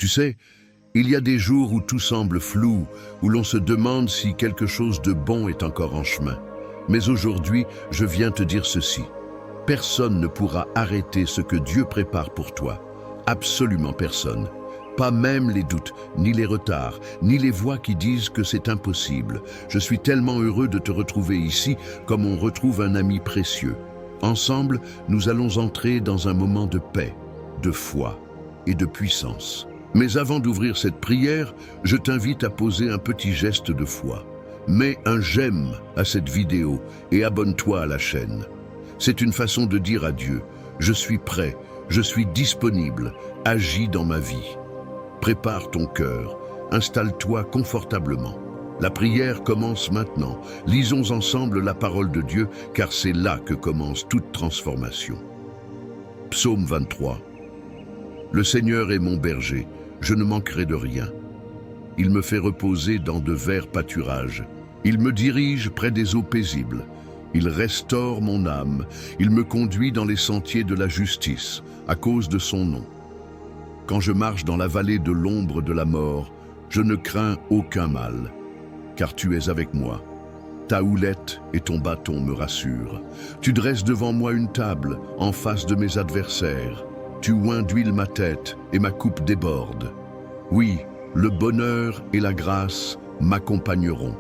Tu sais, il y a des jours où tout semble flou, où l'on se demande si quelque chose de bon est encore en chemin. Mais aujourd'hui, je viens te dire ceci. Personne ne pourra arrêter ce que Dieu prépare pour toi. Absolument personne. Pas même les doutes, ni les retards, ni les voix qui disent que c'est impossible. Je suis tellement heureux de te retrouver ici comme on retrouve un ami précieux. Ensemble, nous allons entrer dans un moment de paix, de foi et de puissance. Mais avant d'ouvrir cette prière, je t'invite à poser un petit geste de foi. Mets un j'aime à cette vidéo et abonne-toi à la chaîne. C'est une façon de dire à Dieu, je suis prêt, je suis disponible, agis dans ma vie. Prépare ton cœur, installe-toi confortablement. La prière commence maintenant. Lisons ensemble la parole de Dieu, car c'est là que commence toute transformation. Psaume 23. Le Seigneur est mon berger, je ne manquerai de rien. Il me fait reposer dans de verts pâturages. Il me dirige près des eaux paisibles. Il restaure mon âme. Il me conduit dans les sentiers de la justice, à cause de son nom. Quand je marche dans la vallée de l'ombre de la mort, je ne crains aucun mal, car tu es avec moi. Ta houlette et ton bâton me rassurent. Tu dresses devant moi une table, en face de mes adversaires. Tu oins d'huile ma tête et ma coupe déborde. Oui, le bonheur et la grâce m'accompagneront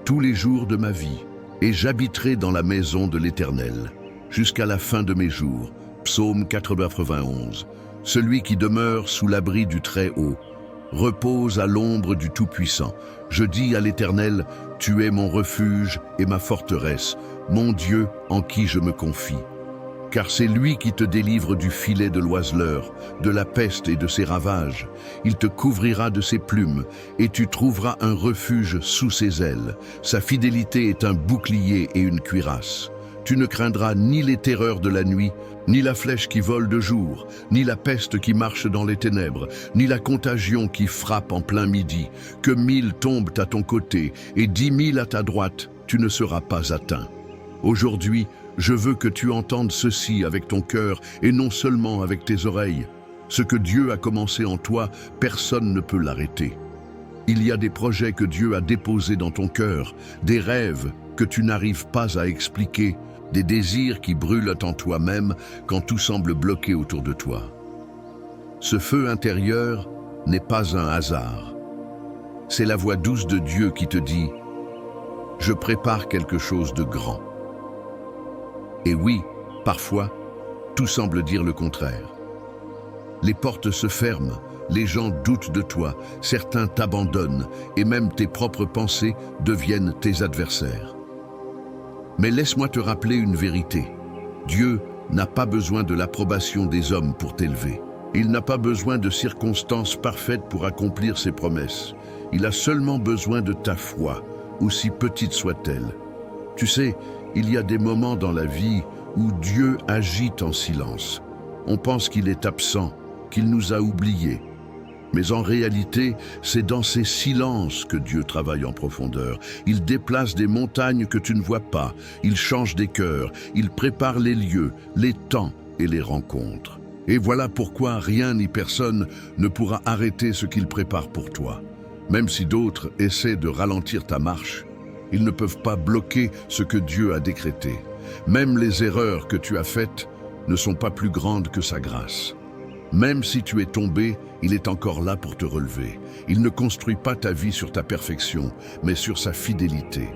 tous les jours de ma vie, et j'habiterai dans la maison de l'Éternel jusqu'à la fin de mes jours. Psaume 91. Celui qui demeure sous l'abri du Très-Haut repose à l'ombre du Tout-Puissant. Je dis à l'Éternel, tu es mon refuge et ma forteresse, mon Dieu en qui je me confie. Car c'est lui qui te délivre du filet de l'oiseleur, de la peste et de ses ravages. Il te couvrira de ses plumes, et tu trouveras un refuge sous ses ailes. Sa fidélité est un bouclier et une cuirasse. Tu ne craindras ni les terreurs de la nuit, ni la flèche qui vole de jour, ni la peste qui marche dans les ténèbres, ni la contagion qui frappe en plein midi. Que 1000 tombent à ton côté et 10 000 à ta droite, tu ne seras pas atteint. Aujourd'hui, je veux que tu entendes ceci avec ton cœur et non seulement avec tes oreilles. Ce que Dieu a commencé en toi, personne ne peut l'arrêter. Il y a des projets que Dieu a déposés dans ton cœur, des rêves que tu n'arrives pas à expliquer, des désirs qui brûlent en toi-même quand tout semble bloqué autour de toi. Ce feu intérieur n'est pas un hasard. C'est la voix douce de Dieu qui te dit « Je prépare quelque chose de grand ». Et oui, parfois, tout semble dire le contraire. Les portes se ferment, les gens doutent de toi, certains t'abandonnent et même tes propres pensées deviennent tes adversaires. Mais laisse-moi te rappeler une vérité. Dieu n'a pas besoin de l'approbation des hommes pour t'élever. Il n'a pas besoin de circonstances parfaites pour accomplir ses promesses. Il a seulement besoin de ta foi, aussi petite soit-elle. Tu sais, il y a des moments dans la vie où Dieu agit en silence. On pense qu'il est absent, qu'il nous a oubliés. Mais en réalité, c'est dans ces silences que Dieu travaille en profondeur. Il déplace des montagnes que tu ne vois pas. Il change des cœurs. Il prépare les lieux, les temps et les rencontres. Et voilà pourquoi rien ni personne ne pourra arrêter ce qu'il prépare pour toi. Même si d'autres essaient de ralentir ta marche, ils ne peuvent pas bloquer ce que Dieu a décrété. Même les erreurs que tu as faites ne sont pas plus grandes que sa grâce. Même si tu es tombé, il est encore là pour te relever. Il ne construit pas ta vie sur ta perfection, mais sur sa fidélité.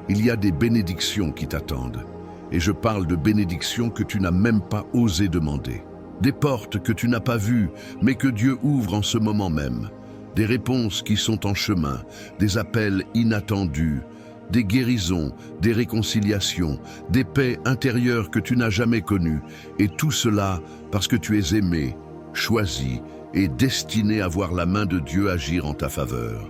Il y a des bénédictions qui t'attendent. Et je parle de bénédictions que tu n'as même pas osé demander. Des portes que tu n'as pas vues, mais que Dieu ouvre en ce moment même. Des réponses qui sont en chemin, des appels inattendus, des guérisons, des réconciliations, des paix intérieures que tu n'as jamais connues. Et tout cela parce que tu es aimé, choisi et destiné à voir la main de Dieu agir en ta faveur.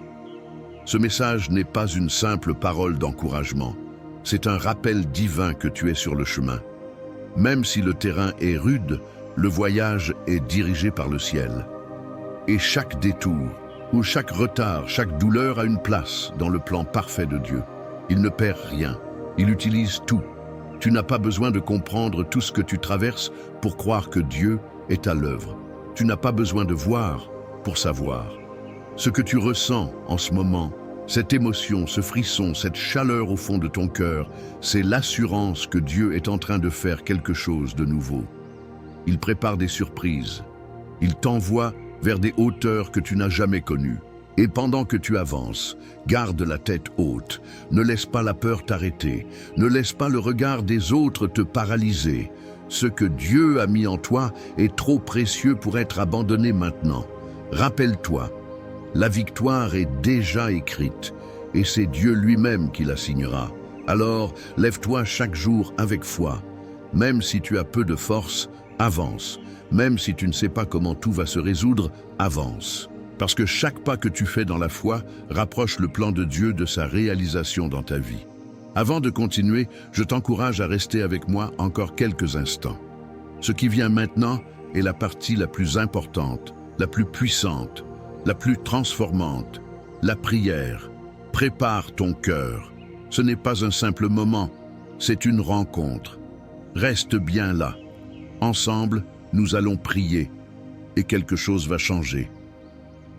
Ce message n'est pas une simple parole d'encouragement. C'est un rappel divin que tu es sur le chemin. Même si le terrain est rude, le voyage est dirigé par le ciel. Et chaque détour, ou chaque retard, chaque douleur a une place dans le plan parfait de Dieu. Il ne perd rien, il utilise tout. Tu n'as pas besoin de comprendre tout ce que tu traverses pour croire que Dieu est à l'œuvre. Tu n'as pas besoin de voir pour savoir. Ce que tu ressens en ce moment, cette émotion, ce frisson, cette chaleur au fond de ton cœur, c'est l'assurance que Dieu est en train de faire quelque chose de nouveau. Il prépare des surprises. Il t'envoie vers des hauteurs que tu n'as jamais connues. Et pendant que tu avances, garde la tête haute. Ne laisse pas la peur t'arrêter. Ne laisse pas le regard des autres te paralyser. Ce que Dieu a mis en toi est trop précieux pour être abandonné maintenant. Rappelle-toi, la victoire est déjà écrite et c'est Dieu lui-même qui la signera. Alors, lève-toi chaque jour avec foi. Même si tu as peu de force, avance. Même si tu ne sais pas comment tout va se résoudre, avance. Parce que chaque pas que tu fais dans la foi rapproche le plan de Dieu de sa réalisation dans ta vie. Avant de continuer, je t'encourage à rester avec moi encore quelques instants. Ce qui vient maintenant est la partie la plus importante, la plus puissante, la plus transformante, la prière. Prépare ton cœur. Ce n'est pas un simple moment, c'est une rencontre. Reste bien là. Ensemble, nous allons prier et quelque chose va changer.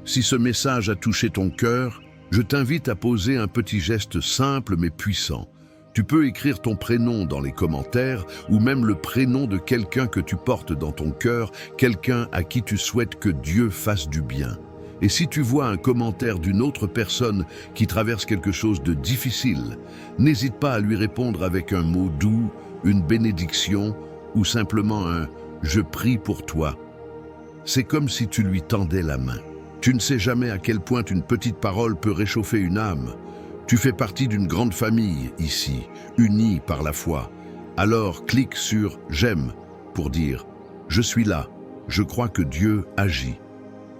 Si ce message a touché ton cœur, je t'invite à poser un petit geste simple mais puissant. Tu peux écrire ton prénom dans les commentaires ou même le prénom de quelqu'un que tu portes dans ton cœur, quelqu'un à qui tu souhaites que Dieu fasse du bien. Et si tu vois un commentaire d'une autre personne qui traverse quelque chose de difficile, n'hésite pas à lui répondre avec un mot doux, une bénédiction ou simplement un « je prie pour toi ». C'est comme si tu lui tendais la main. Tu ne sais jamais à quel point une petite parole peut réchauffer une âme. Tu fais partie d'une grande famille ici, unie par la foi. Alors clique sur « J'aime » pour dire « Je suis là, je crois que Dieu agit ».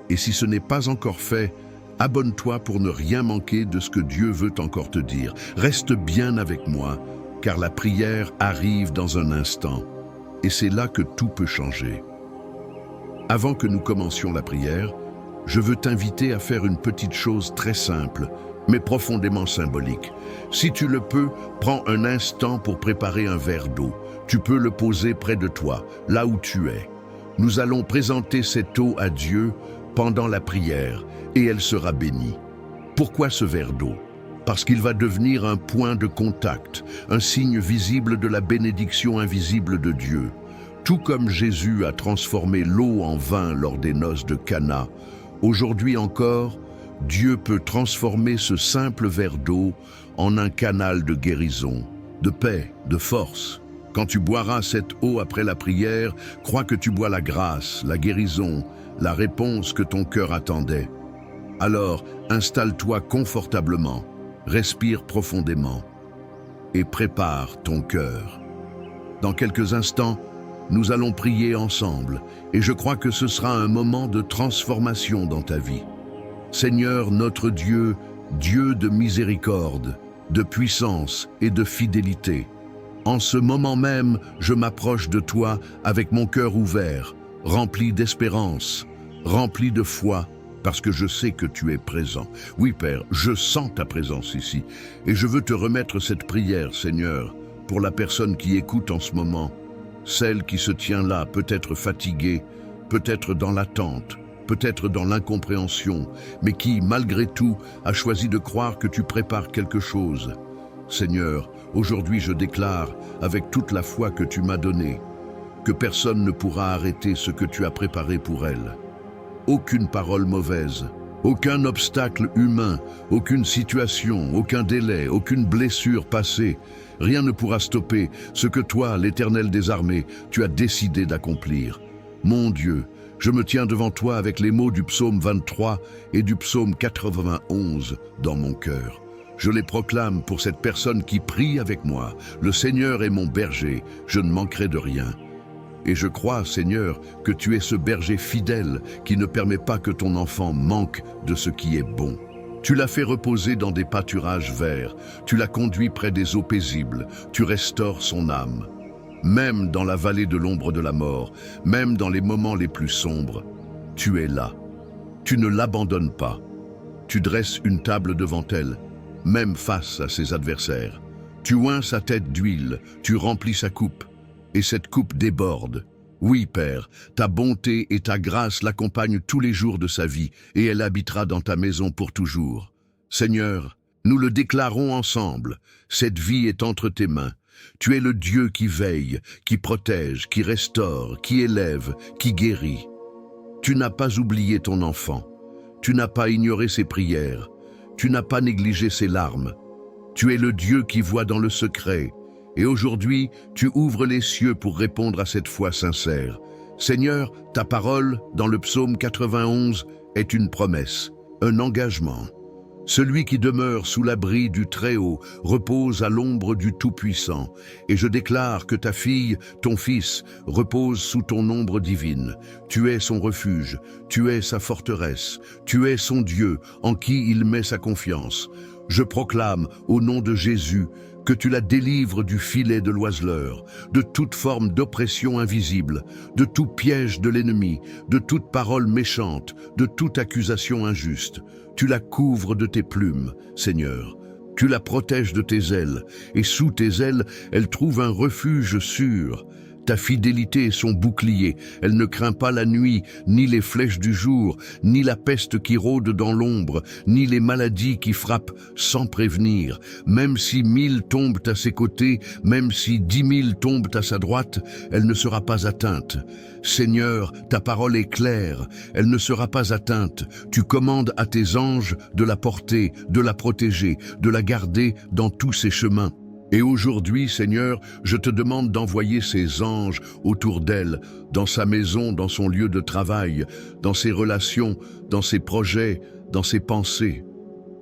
Et si ce n'est pas encore fait, abonne-toi pour ne rien manquer de ce que Dieu veut encore te dire. Reste bien avec moi, car la prière arrive dans un instant. Et c'est là que tout peut changer. Avant que nous commencions la prière, je veux t'inviter à faire une petite chose très simple, mais profondément symbolique. Si tu le peux, prends un instant pour préparer un verre d'eau. Tu peux le poser près de toi, là où tu es. Nous allons présenter cette eau à Dieu pendant la prière, et elle sera bénie. Pourquoi ce verre d'eau? Parce qu'il va devenir un point de contact, un signe visible de la bénédiction invisible de Dieu. Tout comme Jésus a transformé l'eau en vin lors des noces de Cana, aujourd'hui encore, Dieu peut transformer ce simple verre d'eau en un canal de guérison, de paix, de force. Quand tu boiras cette eau après la prière, crois que tu bois la grâce, la guérison, la réponse que ton cœur attendait. Alors, installe-toi confortablement, respire profondément et prépare ton cœur. Dans quelques instants, nous allons prier ensemble et je crois que ce sera un moment de transformation dans ta vie. Seigneur notre Dieu, Dieu de miséricorde, de puissance et de fidélité, en ce moment même, je m'approche de toi avec mon cœur ouvert, rempli d'espérance, rempli de foi, parce que je sais que tu es présent. Oui, Père, je sens ta présence ici, et je veux te remettre cette prière, Seigneur, pour la personne qui écoute en ce moment, celle qui se tient là, peut-être fatiguée, peut-être dans l'attente, peut-être dans l'incompréhension, mais qui, malgré tout, a choisi de croire que tu prépares quelque chose. Seigneur, aujourd'hui je déclare, avec toute la foi que tu m'as donnée, que personne ne pourra arrêter ce que tu as préparé pour elle. Aucune parole mauvaise, aucun obstacle humain, aucune situation, aucun délai, aucune blessure passée, rien ne pourra stopper ce que toi, l'Éternel des armées, tu as décidé d'accomplir. Mon Dieu, je me tiens devant toi avec les mots du psaume 23 et du psaume 91 dans mon cœur. Je les proclame pour cette personne qui prie avec moi. Le Seigneur est mon berger, je ne manquerai de rien. Et je crois, Seigneur, que tu es ce berger fidèle qui ne permet pas que ton enfant manque de ce qui est bon. Tu l'as fait reposer dans des pâturages verts, tu l'as conduit près des eaux paisibles, tu restaures son âme. Même dans la vallée de l'ombre de la mort, même dans les moments les plus sombres, tu es là. Tu ne l'abandonnes pas. Tu dresses une table devant elle, même face à ses adversaires. Tu oins sa tête d'huile, tu remplis sa coupe, et cette coupe déborde. Oui, Père, ta bonté et ta grâce l'accompagnent tous les jours de sa vie, et elle habitera dans ta maison pour toujours. Seigneur, nous le déclarons ensemble, cette vie est entre tes mains. Tu es le Dieu qui veille, qui protège, qui restaure, qui élève, qui guérit. Tu n'as pas oublié ton enfant, tu n'as pas ignoré ses prières, tu n'as pas négligé ses larmes. Tu es le Dieu qui voit dans le secret, et aujourd'hui, tu ouvres les cieux pour répondre à cette foi sincère. Seigneur, ta parole, dans le psaume 91, est une promesse, un engagement. Celui qui demeure sous l'abri du Très-Haut repose à l'ombre du Tout-Puissant. Et je déclare que ta fille, ton fils, repose sous ton ombre divine. Tu es son refuge, tu es sa forteresse, tu es son Dieu en qui il met sa confiance. Je proclame, au nom de Jésus, que tu la délivres du filet de l'oiseleur, de toute forme d'oppression invisible, de tout piège de l'ennemi, de toute parole méchante, de toute accusation injuste. Tu la couvres de tes plumes, Seigneur. Tu la protèges de tes ailes, et sous tes ailes, elle trouve un refuge sûr. Ta fidélité est son bouclier, elle ne craint pas la nuit, ni les flèches du jour, ni la peste qui rôde dans l'ombre, ni les maladies qui frappent sans prévenir. Même si 1000 tombent à ses côtés, même si 10 000 tombent à sa droite, elle ne sera pas atteinte. Seigneur, ta parole est claire, elle ne sera pas atteinte. Tu commandes à tes anges de la porter, de la protéger, de la garder dans tous ses chemins. Et aujourd'hui, Seigneur, je te demande d'envoyer ces anges autour d'elle, dans sa maison, dans son lieu de travail, dans ses relations, dans ses projets, dans ses pensées.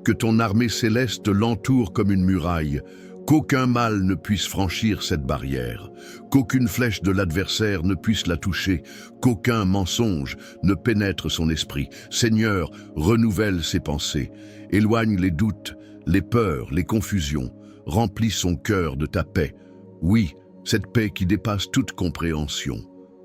Que ton armée céleste l'entoure comme une muraille, qu'aucun mal ne puisse franchir cette barrière, qu'aucune flèche de l'adversaire ne puisse la toucher, qu'aucun mensonge ne pénètre son esprit. Seigneur, renouvelle ses pensées, éloigne les doutes, les peurs, les confusions. Remplis son cœur de ta paix. Oui, cette paix qui dépasse toute compréhension.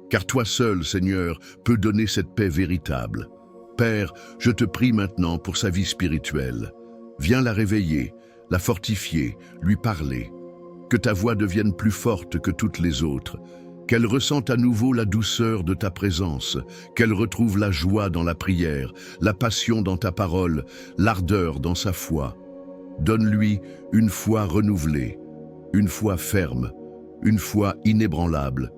Car toi seul, Seigneur, peux donner cette paix véritable. Père, je te prie maintenant pour sa vie spirituelle. Viens la réveiller, la fortifier, lui parler. Que ta voix devienne plus forte que toutes les autres. Qu'elle ressente à nouveau la douceur de ta présence. Qu'elle retrouve la joie dans la prière, la passion dans ta parole, l'ardeur dans sa foi. Donne-lui une foi renouvelée, une foi ferme, une foi inébranlable.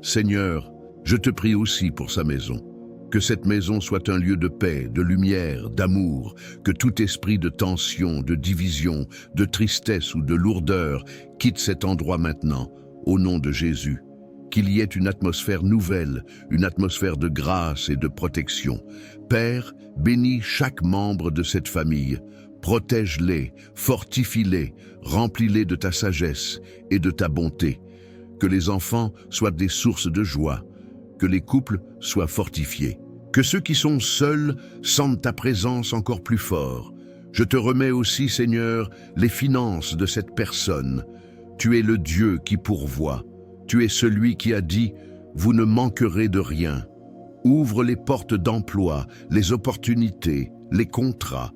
Seigneur, je te prie aussi pour sa maison. Que cette maison soit un lieu de paix, de lumière, d'amour, que tout esprit de tension, de division, de tristesse ou de lourdeur quitte cet endroit maintenant, au nom de Jésus. Qu'il y ait une atmosphère nouvelle, une atmosphère de grâce et de protection. Père, bénis chaque membre de cette famille. Protège-les, fortifie-les, remplis-les de ta sagesse et de ta bonté. Que les enfants soient des sources de joie, que les couples soient fortifiés. Que ceux qui sont seuls sentent ta présence encore plus fort. Je te remets aussi, Seigneur, les finances de cette personne. Tu es le Dieu qui pourvoit. Tu es celui qui a dit « Vous ne manquerez de rien ». Ouvre les portes d'emploi, les opportunités, les contrats.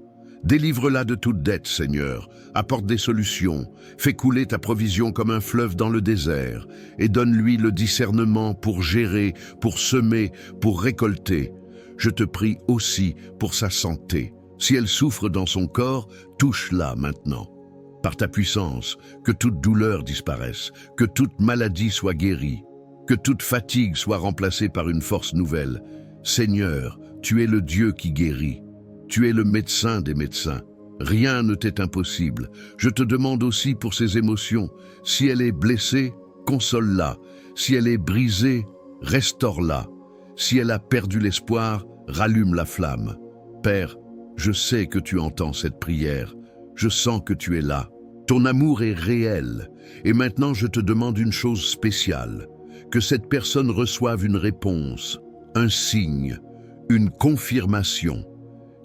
Délivre-la de toute dette, Seigneur. Apporte des solutions. Fais couler ta provision comme un fleuve dans le désert. Et donne-lui le discernement pour gérer, pour semer, pour récolter. Je te prie aussi pour sa santé. Si elle souffre dans son corps, touche-la maintenant. Par ta puissance, que toute douleur disparaisse, que toute maladie soit guérie, que toute fatigue soit remplacée par une force nouvelle. Seigneur, tu es le Dieu qui guérit. Tu es le médecin des médecins. Rien ne t'est impossible. Je te demande aussi pour ses émotions. Si elle est blessée, console-la. Si elle est brisée, restaure-la. Si elle a perdu l'espoir, rallume la flamme. Père, je sais que tu entends cette prière. Je sens que tu es là. Ton amour est réel. Et maintenant, je te demande une chose spéciale. Que cette personne reçoive une réponse, un signe, une confirmation.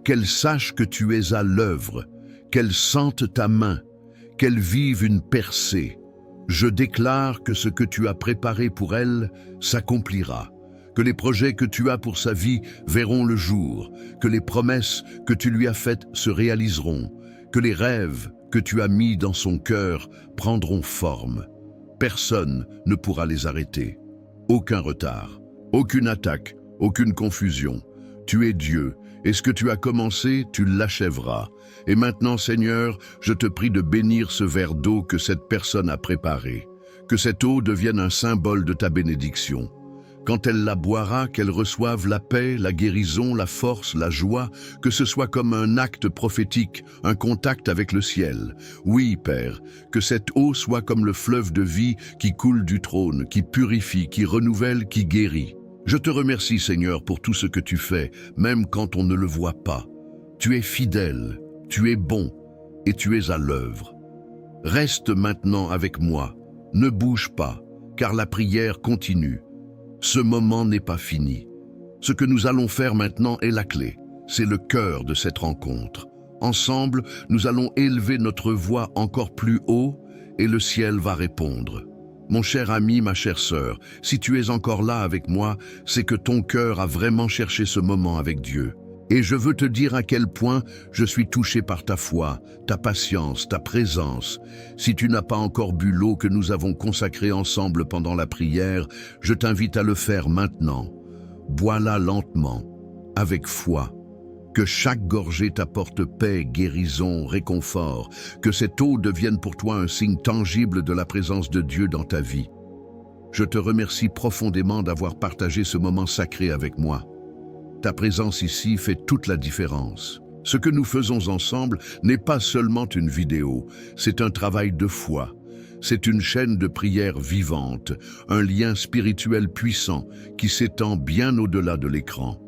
Qu'elle sache que tu es à l'œuvre, qu'elle sente ta main, qu'elle vive une percée. Je déclare que ce que tu as préparé pour elle s'accomplira, que les projets que tu as pour sa vie verront le jour, que les promesses que tu lui as faites se réaliseront, que les rêves que tu as mis dans son cœur prendront forme. Personne ne pourra les arrêter. Aucun retard, aucune attaque, aucune confusion. Tu es Dieu, et ce que tu as commencé, tu l'achèveras. Et maintenant, Seigneur, je te prie de bénir ce verre d'eau que cette personne a préparé. Que cette eau devienne un symbole de ta bénédiction. Quand elle la boira, qu'elle reçoive la paix, la guérison, la force, la joie, que ce soit comme un acte prophétique, un contact avec le ciel. Oui, Père, que cette eau soit comme le fleuve de vie qui coule du trône, qui purifie, qui renouvelle, qui guérit. Je te remercie, Seigneur, pour tout ce que tu fais, même quand on ne le voit pas. Tu es fidèle, tu es bon, et tu es à l'œuvre. Reste maintenant avec moi, ne bouge pas, car la prière continue. Ce moment n'est pas fini. Ce que nous allons faire maintenant est la clé. C'est le cœur de cette rencontre. Ensemble, nous allons élever notre voix encore plus haut et le ciel va répondre. Mon cher ami, ma chère sœur, si tu es encore là avec moi, c'est que ton cœur a vraiment cherché ce moment avec Dieu. Et je veux te dire à quel point je suis touché par ta foi, ta patience, ta présence. Si tu n'as pas encore bu l'eau que nous avons consacrée ensemble pendant la prière, je t'invite à le faire maintenant. Bois-la lentement, avec foi. Que chaque gorgée t'apporte paix, guérison, réconfort. Que cette eau devienne pour toi un signe tangible de la présence de Dieu dans ta vie. Je te remercie profondément d'avoir partagé ce moment sacré avec moi. Ta présence ici fait toute la différence. Ce que nous faisons ensemble n'est pas seulement une vidéo, c'est un travail de foi. C'est une chaîne de prière vivante, un lien spirituel puissant qui s'étend bien au-delà de l'écran.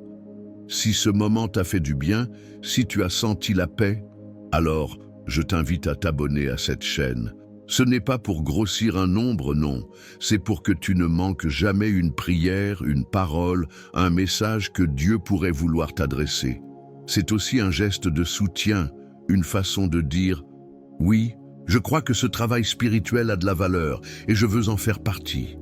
Si ce moment t'a fait du bien, si tu as senti la paix, alors je t'invite à t'abonner à cette chaîne. Ce n'est pas pour grossir un nombre, non. C'est pour que tu ne manques jamais une prière, une parole, un message que Dieu pourrait vouloir t'adresser. C'est aussi un geste de soutien, une façon de dire « Oui, je crois que ce travail spirituel a de la valeur et je veux en faire partie. »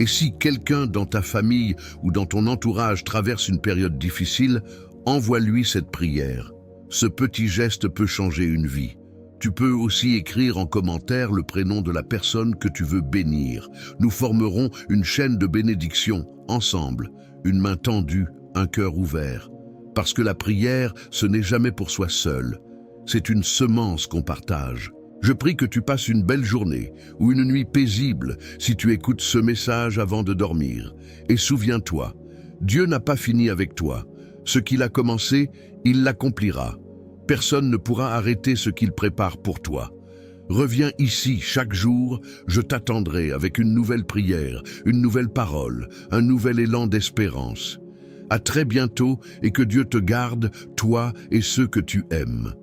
Et si quelqu'un dans ta famille ou dans ton entourage traverse une période difficile, envoie-lui cette prière. Ce petit geste peut changer une vie. Tu peux aussi écrire en commentaire le prénom de la personne que tu veux bénir. Nous formerons une chaîne de bénédiction, ensemble, une main tendue, un cœur ouvert. Parce que la prière, ce n'est jamais pour soi seul. C'est une semence qu'on partage. Je prie que tu passes une belle journée ou une nuit paisible si tu écoutes ce message avant de dormir. Et souviens-toi, Dieu n'a pas fini avec toi. Ce qu'il a commencé, il l'accomplira. Personne ne pourra arrêter ce qu'il prépare pour toi. Reviens ici chaque jour, je t'attendrai avec une nouvelle prière, une nouvelle parole, un nouvel élan d'espérance. À très bientôt et que Dieu te garde, toi et ceux que tu aimes.